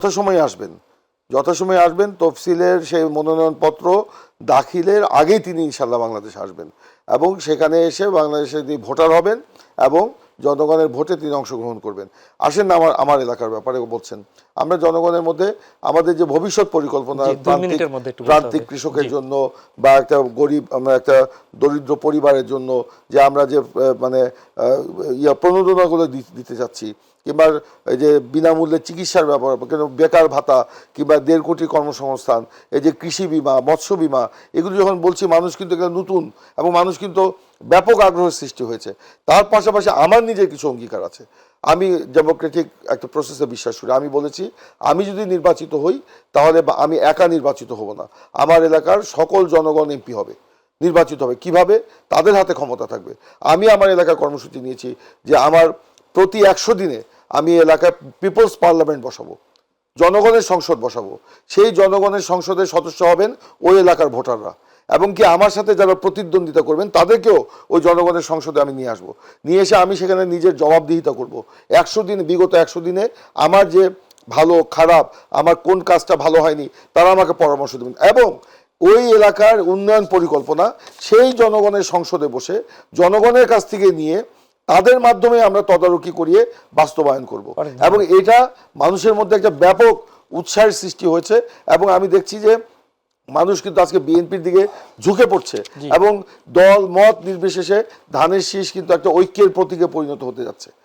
যথাসময়ে আসবেন, যথাসময়ে আসবেন। তফসিলের সেই মনোনয়নপত্র দাখিলের আগেই তিনি ইনশাল্লাহ বাংলাদেশ আসবেন এবং সেখানে এসে বাংলাদেশে তিনি ভোটার হবেন এবং জনগণের ভোটে তিনি অংশগ্রহণ করবেন। আসেন না আমার এলাকার ব্যাপারে বলছেন, আমরা জনগণের মধ্যে আমাদের যে ভবিষ্যৎ পরিকল্পনা, প্রান্তিক কৃষকের জন্য বা একটা গরিব, আমরা একটা দরিদ্র পরিবারের জন্য যে আমরা যে মানে প্রণোদনাগুলো দিতে চাচ্ছি, কিংবা এই যে বিনামূল্যে চিকিৎসার ব্যাপার, বেকার ভাতা, কিংবা 1.5 কোটি কর্মসংস্থান, এই যে কৃষি বিমা, মৎস্য বিমা, এগুলো যখন বলছি মানুষ কিন্তু এগুলো নতুন এবং মানুষ কিন্তু ব্যাপক আগ্রহের সৃষ্টি হয়েছে। তার পাশাপাশি আমার নিজের কিছু অঙ্গীকার আছে। আমি ডেমোক্রেটিক একটা প্রসেসে বিশ্বাস করি। আমি বলেছি আমি যদি নির্বাচিত হই তাহলে আমি একা নির্বাচিত হব না, আমার এলাকার সকল জনগণ এমপি হবে, নির্বাচিত হবে। কিভাবে? তাদের হাতে ক্ষমতা থাকবে। আমি আমার এলাকার কর্মসূচি নিয়েছি যে আমার প্রতি 100 দিনে আমি এলাকায় পিপলস পার্লামেন্ট বসাবো, জনগণের সংসদ বসাবো। সেই জনগণের সংসদের সদস্য হবেন ওই এলাকার ভোটাররা, এবং কি আমার সাথে যারা প্রতিদ্বন্দ্বিতা করবেন তাদেরকেও ওই জনগণের সংসদে আমি নিয়ে আসবো। নিয়ে এসে আমি সেখানে নিজের জবাবদিহিতা করব। 100 দিন, বিগত 100 দিনে আমার যে ভালো খারাপ, আমার কোন কাজটা ভালো হয়নি, তারা আমাকে পরামর্শ দেবেন এবং ওই এলাকার উন্নয়ন পরিকল্পনা সেই জনগণের সংসদে বসে জনগণের কাছ থেকে নিয়ে তাদের মাধ্যমে আমরা তদারকি করিয়ে বাস্তবায়ন করব। এবং এটা মানুষের মধ্যে একটা ব্যাপক উৎসাহের সৃষ্টি হয়েছে এবং আমি দেখছি যে মানুষ কিন্তু আজকে বিএনপির দিকে ঝুঁকে পড়ছে এবং দল মত নির্বিশেষে ধানের শীষ কিন্তু একটা ঐক্যের প্রতীকে পরিণত হতে যাচ্ছে।